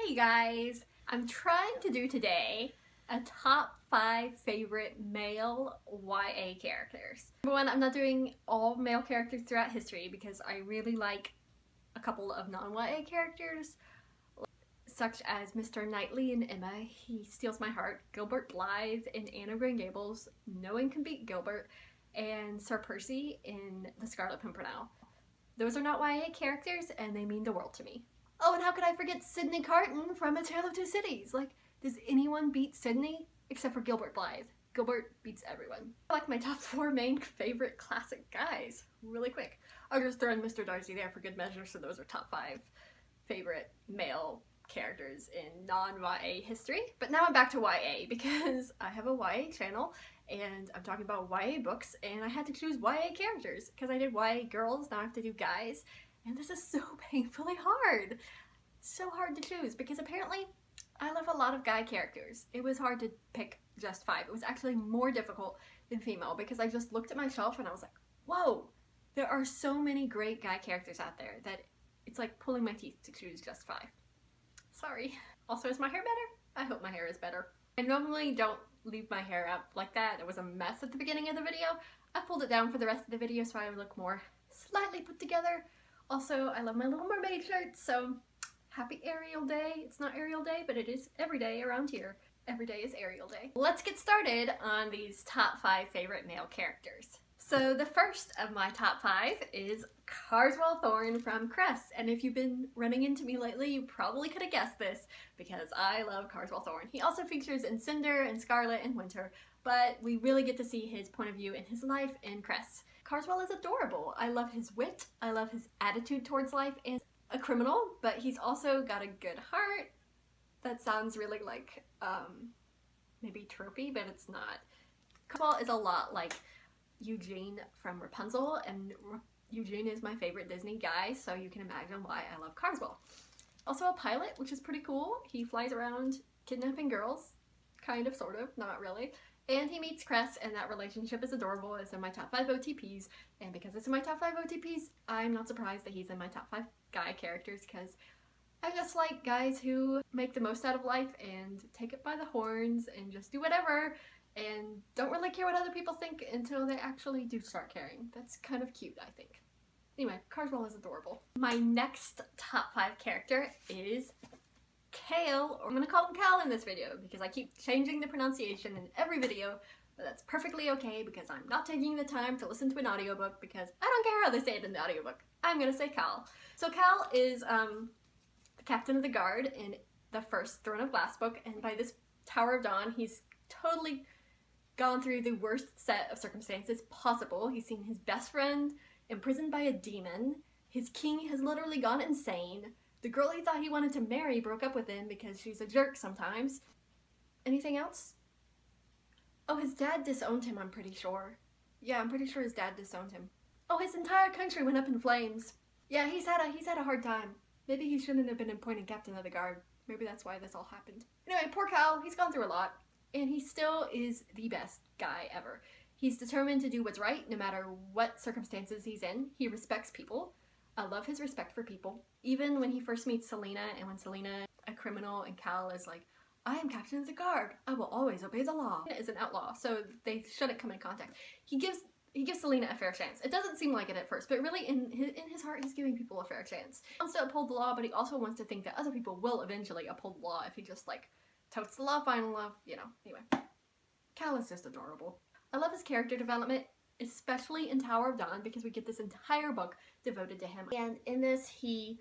Hey guys! I'm trying to do today a top 5 favorite male YA characters. Number one, I'm not doing all male characters throughout history because I really like a couple of non-YA characters, such as Mr. Knightley in Emma. He steals my heart. Gilbert Blythe in Anne of Green Gables. No one can beat Gilbert. And Sir Percy in The Scarlet Pimpernel. Those are not YA characters and they mean the world to me. Oh, and how could I forget Sydney Carton from A Tale of Two Cities? Like, does anyone beat Sydney? Except for Gilbert Blythe. Gilbert beats everyone. I like my top 4 main favorite classic guys. Really quick. I'll just throw in Mr. Darcy there for good measure, so those are top 5 favorite male characters in non-YA history. But now I'm back to YA because I have a YA channel and I'm talking about YA books and I had to choose YA characters because I did YA girls, now I have to do guys. And this is so painfully hard. So hard to choose because apparently I love a lot of guy characters. It was hard to pick just 5. It was actually more difficult than female because I just looked at my shelf and I was like, whoa, there are so many great guy characters out there that it's like pulling my teeth to choose just 5. Sorry. Also, is my hair better? I hope my hair is better. I normally don't leave my hair up like that. It was a mess at the beginning of the video. I pulled it down for the rest of the video so I would look more slightly put together. Also, I love my Little Mermaid shirt, so happy Ariel Day. It's not Ariel Day, but it is every day around here. Every day is Ariel Day. Let's get started on these top 5 favorite male characters. So the first of my top 5 is Carswell Thorne from Cress, and if you've been running into me lately, you probably could have guessed this because I love Carswell Thorne. He also features in Cinder and Scarlet and Winter, but we really get to see his point of view in his life in Cress. Carswell is adorable. I love his wit, I love his attitude towards life, and a criminal, but he's also got a good heart. That sounds really like, maybe tropey, but it's not. Carswell is a lot like Eugene from Rapunzel, and Eugene is my favorite Disney guy, so you can imagine why I love Carswell. Also a pilot, which is pretty cool. He flies around kidnapping girls, kind of, sort of, not really. And he meets Cress, and that relationship is adorable. It's in my top 5 OTPs, and because it's in my top 5 OTPs, I'm not surprised that he's in my top 5 guy characters, because I just like guys who make the most out of life and take it by the horns and just do whatever and don't really care what other people think until they actually do start caring. That's kind of cute, I think. Anyway, Carswell is adorable. My next top 5 character is Kale, or I'm gonna call him Cal in this video because I keep changing the pronunciation in every video, but that's perfectly okay because I'm not taking the time to listen to an audiobook because I don't care how they say it in the audiobook. I'm gonna say Cal. So Cal is the captain of the guard in the first Throne of Glass book, and by this Tower of Dawn, he's totally gone through the worst set of circumstances possible. He's seen his best friend imprisoned by a demon. His king has literally gone insane. The girl he thought he wanted to marry broke up with him because she's a jerk sometimes. Anything else? Oh, his dad disowned him, I'm pretty sure. Yeah, I'm pretty sure his dad disowned him. Oh, his entire country went up in flames. Yeah, he's had a hard time. Maybe he shouldn't have been appointed captain of the guard. Maybe that's why this all happened. Anyway, poor Cal, he's gone through a lot. And he still is the best guy ever. He's determined to do what's right no matter what circumstances he's in. He respects people. I love his respect for people. Even when he first meets Selena, and when Selena, a criminal, and Cal is like, I am captain of the guard. I will always obey the law. Is an outlaw, so they shouldn't come in contact. He gives Selena a fair chance. It doesn't seem like it at first, but really in his heart, he's giving people a fair chance. He wants to uphold the law, but he also wants to think that other people will eventually uphold the law if he just, like, totes the law, final love, you know. Anyway, Cal is just adorable. I love his character development, especially in Tower of Dawn, because we get this entire book devoted to him. And in this, he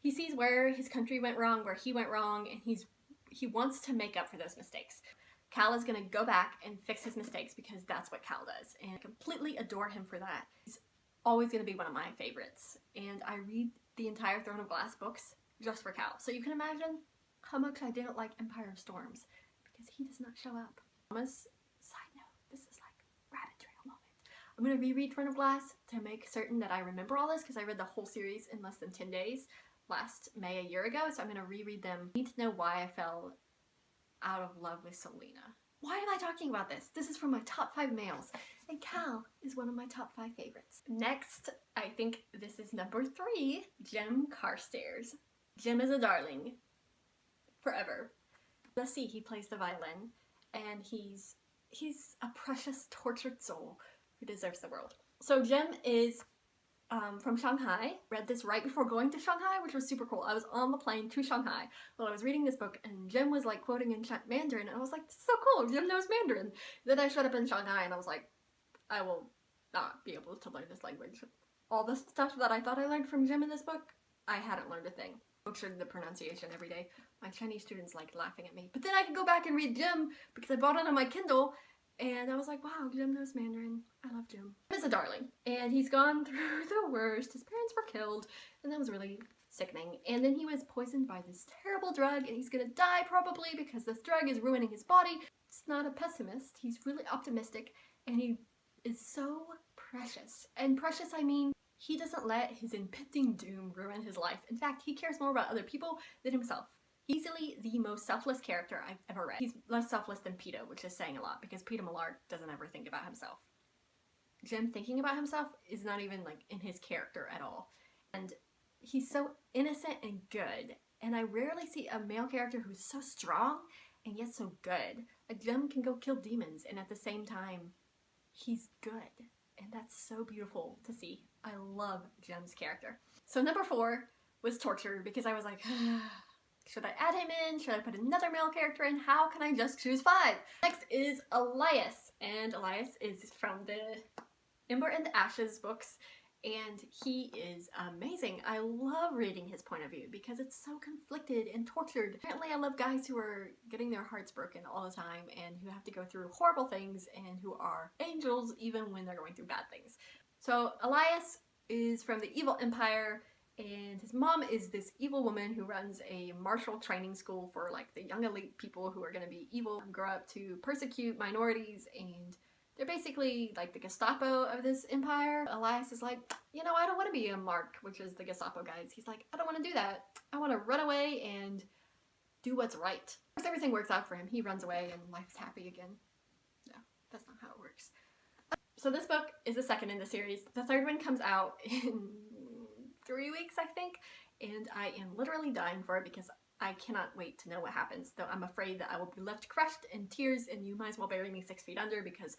sees where his country went wrong, where he went wrong, and he wants to make up for those mistakes. Cal is gonna go back and fix his mistakes because that's what Cal does, and I completely adore him for that. He's always gonna be one of my favorites, and I read the entire Throne of Glass books just for Cal. So you can imagine how much I didn't like Empire of Storms because he does not show up. Thomas, side note, this is like rabbit trail moment. I'm gonna reread Throne of Glass to make certain that I remember all this because I read the whole series in less than 10 days last May a year ago, so I'm gonna reread them. I need to know why I fell out of love with Selena. Why am I talking about this? This is from my top 5 males, and Cal is one of my top 5 favorites. Next, I think this is number 3, Jem Carstairs. Jem is a darling. forever. Let's see, he plays the violin, and he's a precious, tortured soul who deserves the world. So Jim is from Shanghai. Read this right before going to Shanghai, which was super cool. I was on the plane to Shanghai while I was reading this book, and Jim was like quoting in Mandarin, and I was like, this is so cool, Jim knows Mandarin. Then I showed up in Shanghai, and I was like, I will not be able to learn this language. All the stuff that I thought I learned from Jim in this book, I hadn't learned a thing. Butchered the pronunciation every day. My Chinese students like laughing at me. But then I could go back and read Jim because I bought it on my Kindle, and I was like, wow, Jim knows Mandarin. I love Jim. Jim is a darling, and he's gone through the worst. His parents were killed, and that was really sickening. And then he was poisoned by this terrible drug, and he's gonna die probably because this drug is ruining his body. He's not a pessimist. He's really optimistic, and he is so precious. And precious, I mean, he doesn't let his impending doom ruin his life. In fact, he cares more about other people than himself. Easily the most selfless character I've ever read. He's less selfless than Peeta, which is saying a lot, because Peeta Mellark doesn't ever think about himself. Jim thinking about himself is not even like in his character at all. And he's so innocent and good. And I rarely see a male character who's so strong and yet so good. Like Jim can go kill demons, and at the same time, he's good. And that's so beautiful to see. I love Jim's character. So number 4 was torture, because I was like, should I add him in? Should I put another male character in? How can I just choose 5? Next is Elias, and Elias is from the Ember and the Ashes books, and he is amazing. I love reading his point of view because it's so conflicted and tortured. Apparently I love guys who are getting their hearts broken all the time and who have to go through horrible things and who are angels even when they're going through bad things. So Elias is from the evil empire, and his mom is this evil woman who runs a martial training school for like the young elite people who are going to be evil and grow up to persecute minorities, and they're basically like the Gestapo of this empire. Elias is like, you know, I don't want to be a mark, which is the Gestapo guys. He's like, I don't want to do that. I want to run away and do what's right. Of course, everything works out for him. He runs away and life's happy again. No, that's not how it works. So this book is the second in the series. The third one comes out in 3 weeks, I think, and I am literally dying for it because I cannot wait to know what happens, though I'm afraid that I will be left crushed in tears and you might as well bury me 6 feet under, because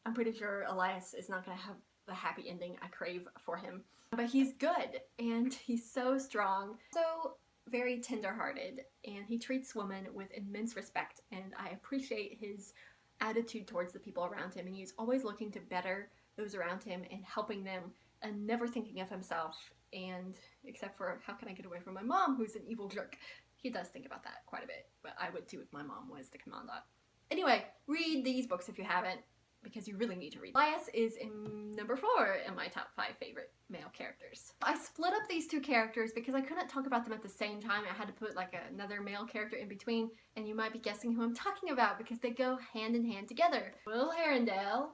I'm pretty sure Elias is not going to have the happy ending I crave for him. But he's good, and he's so strong, so very tender-hearted, and he treats women with immense respect, and I appreciate his attitude towards the people around him, and he's always looking to better those around him and helping them and never thinking of himself, and except for how can I get away from my mom who's an evil jerk. He does think about that quite a bit, but I would too if my mom was the commandant. Anyway, read these books if you haven't, because you really need to read. Elias is in number 4 in my top 5 favorite male characters. I split up these 2 characters because I couldn't talk about them at the same time. I had to put like another male character in between, and you might be guessing who I'm talking about because they go hand in hand together. Will Herondale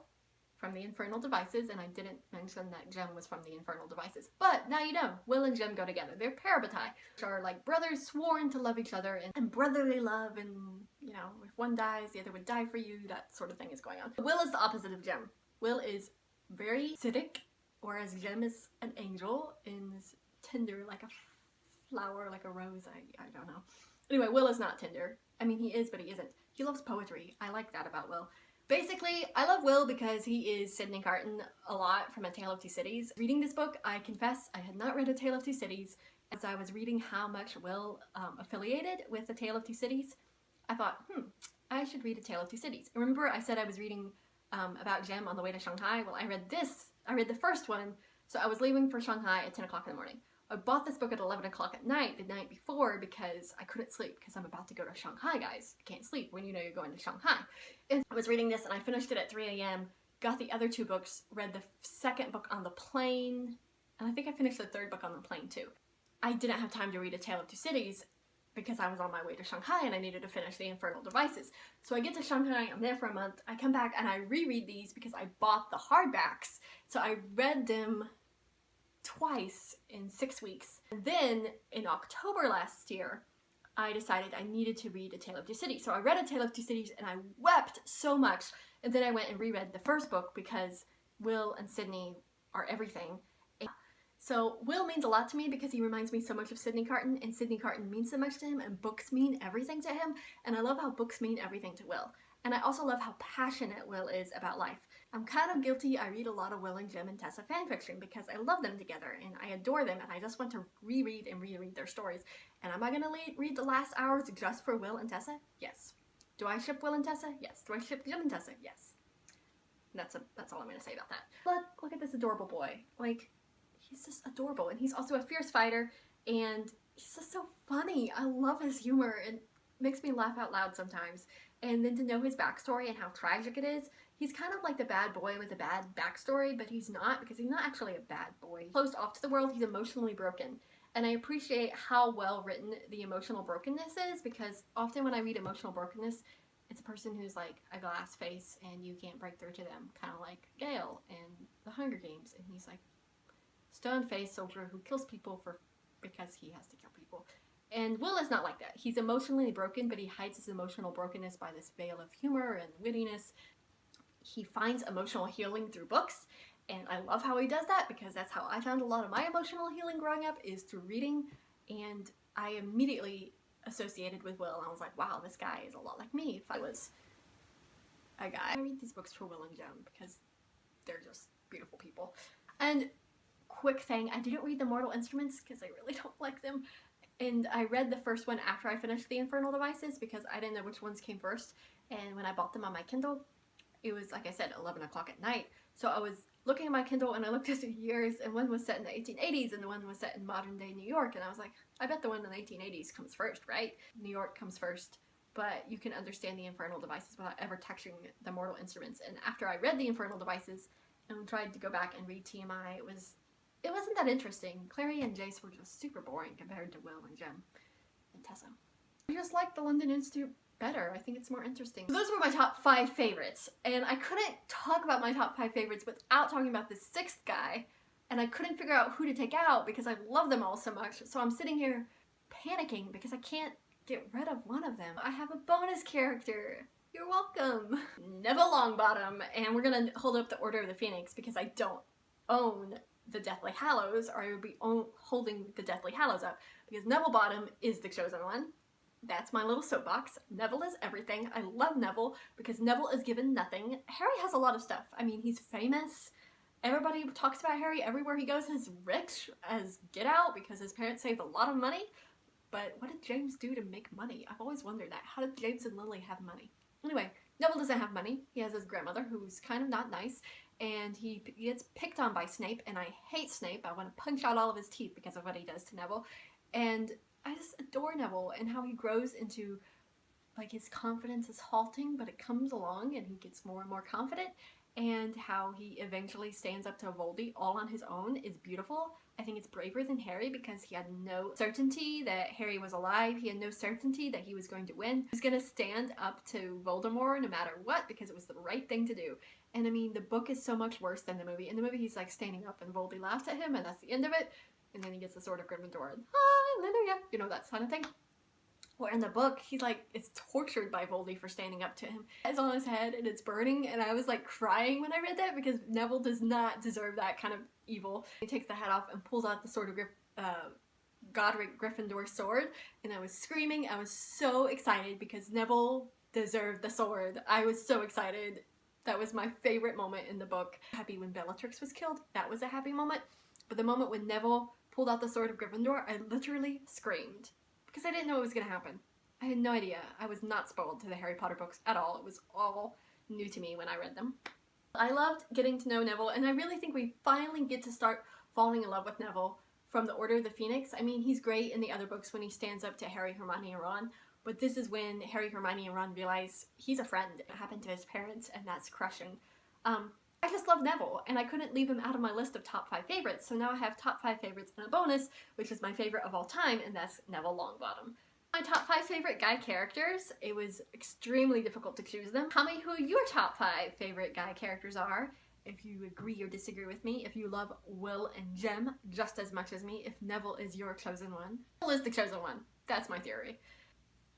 from the Infernal Devices, and I didn't mention that Jem was from the Infernal Devices, but now you know, Will and Jem go together. They're parabatai, which are like brothers sworn to love each other, and brotherly love, and you know, if one dies, the other would die for you, that sort of thing is going on. Will is the opposite of Jem. Will is very acidic, whereas Jem is an angel and is tender like a flower, like a rose, I don't know. Anyway, Will is not tender. I mean, he is, but he isn't. He loves poetry. I like that about Will. Basically, I love Will because he is Sydney Carton a lot from A Tale of Two Cities. Reading this book, I confess I had not read A Tale of Two Cities. As I was reading how much Will affiliated with A Tale of Two Cities, I thought, I should read A Tale of Two Cities. Remember I said I was reading about Jem on the way to Shanghai? Well, I read the first one, so I was leaving for Shanghai at 10 o'clock in the morning. I bought this book at 11 o'clock at night, the night before, because I couldn't sleep because I'm about to go to Shanghai, guys. You can't sleep when you know you're going to Shanghai. And I was reading this and I finished it at 3 a.m., got the other 2 books, read the second book on the plane, and I think I finished the third book on the plane too. I didn't have time to read A Tale of Two Cities because I was on my way to Shanghai and I needed to finish the Infernal Devices. So I get to Shanghai, I'm there for a month, I come back and I reread these because I bought the hardbacks. So I read them twice in 6 weeks. And then in October last year, I decided I needed to read A Tale of Two Cities. So I read A Tale of Two Cities and I wept so much. And then I went and reread the first book because Will and Sydney are everything. So Will means a lot to me because he reminds me so much of Sydney Carton, and Sydney Carton means so much to him, and books mean everything to him, and I love how books mean everything to Will. And I also love how passionate Will is about life. I'm kind of guilty. I read a lot of Will and Jem and Tessa fanfiction because I love them together and I adore them, and I just want to reread and reread their stories. And am I going to read the last hours just for Will and Tessa? Yes. Do I ship Will and Tessa? Yes. Do I ship Jem and Tessa? Yes. That's all I'm going to say about that. But look at this adorable boy. Like, he's just adorable, and he's also a fierce fighter, and he's just so funny. I love his humor, and makes me laugh out loud sometimes. And then to know his backstory and how tragic it is, he's kind of like the bad boy with a bad backstory, but he's not, because he's not actually a bad boy. Closed off to the world, he's emotionally broken. And I appreciate how well written the emotional brokenness is, because often when I read emotional brokenness, it's a person who's like a glass face and you can't break through to them, kind of like Gale in The Hunger Games, and he's like stone-faced soldier who kills people because he has to kill people. And Will is not like that. He's emotionally broken, but he hides his emotional brokenness by this veil of humor and wittiness. He finds emotional healing through books, and I love how he does that because that's how I found a lot of my emotional healing growing up, is through reading. And I immediately associated with Will, and I was like, wow, this guy is a lot like me if I was a guy. I read these books for Will and Jem because they're just beautiful people. And quick thing, I didn't read the Mortal Instruments because I really don't like them. And I read the first one after I finished the Infernal Devices because I didn't know which ones came first. And when I bought them on my Kindle, it was, like I said, 11 o'clock at night. So I was looking at my Kindle and I looked at the years, and one was set in the 1880s and the one was set in modern day New York. And I was like, I bet the one in the 1880s comes first, right? New York comes first, but you can understand the Infernal Devices without ever touching the Mortal Instruments. And after I read the Infernal Devices and tried to go back and read TMI, it wasn't that interesting. Clary and Jace were just super boring compared to Will and Jem and Tessa. I just like the London Institute better. I think it's more interesting. So those were my top 5 favorites, and I couldn't talk about my top 5 favorites without talking about the 6th guy, and I couldn't figure out who to take out because I love them all so much. So I'm sitting here panicking because I can't get rid of one of them. I have a bonus character. You're welcome. Neville Longbottom, and we're gonna hold up the Order of the Phoenix because I don't own the Deathly Hallows, or I would be holding the Deathly Hallows up, because Neville Bottom is the chosen one. That's my little soapbox. Neville is everything. I love Neville because Neville is given nothing. Harry has a lot of stuff. I mean, he's famous. Everybody talks about Harry everywhere he goes. He's rich as get out because his parents saved a lot of money. But what did James do to make money? I've always wondered that. How did James and Lily have money? Anyway, Neville doesn't have money. He has his grandmother who's kind of not nice. And he gets picked on by Snape, and I hate Snape. I want to punch out all of his teeth because of what he does to Neville. And I just adore Neville and how he grows into, like, his confidence is halting, but it comes along and he gets more and more confident. And how he eventually stands up to Voldy all on his own is beautiful. I think it's braver than Harry because he had no certainty that Harry was alive. He had no certainty that he was going to win. He was going to stand up to Voldemort no matter what because it was the right thing to do. And I mean, the book is so much worse than the movie. In the movie, he's like standing up and Voldy laughs at him, and that's the end of it. And then he gets the Sword of Gryffindor and hallelujah, you know, that kind of thing. Where in the book, he's like, is tortured by Voldy for standing up to him. It's on his head and it's burning, and I was like crying when I read that because Neville does not deserve that kind of evil. He takes the hat off and pulls out the Sword of Godric Gryffindor's sword, and I was screaming. I was so excited because Neville deserved the sword. I was so excited. That was my favorite moment in the book. Happy when Bellatrix was killed. That was a happy moment. But the moment when Neville pulled out the Sword of Gryffindor, I literally screamed. Because I didn't know it was going to happen. I had no idea. I was not spoiled to the Harry Potter books at all. It was all new to me when I read them. I loved getting to know Neville, and I really think we finally get to start falling in love with Neville from the Order of the Phoenix. I mean, he's great in the other books when he stands up to Harry, Hermione, and Ron, but this is when Harry, Hermione, and Ron realize he's a friend. It happened to his parents, and that's crushing. I just love Neville, and I couldn't leave him out of my list of top 5 favorites, so now I have top 5 favorites and a bonus, which is my favorite of all time, and that's Neville Longbottom. My top 5 favorite guy characters, it was extremely difficult to choose them. Tell me who your top 5 favorite guy characters are, if you agree or disagree with me, if you love Will and Jem just as much as me, if Neville is your chosen one. Neville is the chosen one. That's my theory.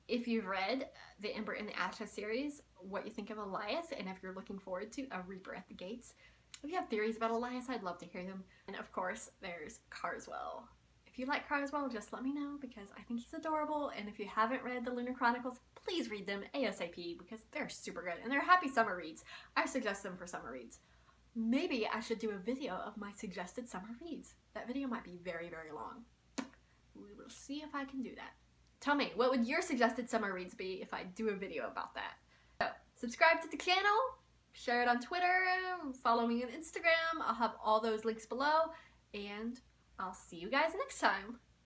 If you've read the Ember and the Ashes series, what you think of Elias, and if you're looking forward to A Reaper at the Gates. If you have theories about Elias, I'd love to hear them. And of course, there's Carswell. If you like Carswell, just let me know because I think he's adorable. And if you haven't read the Lunar Chronicles, please read them ASAP because they're super good and they're happy summer reads. I suggest them for summer reads. Maybe I should do a video of my suggested summer reads. That video might be very, very long. We will see if I can do that. Tell me, what would your suggested summer reads be if I do a video about that? So, subscribe to the channel, share it on Twitter, follow me on Instagram. I'll have all those links below, and I'll see you guys next time.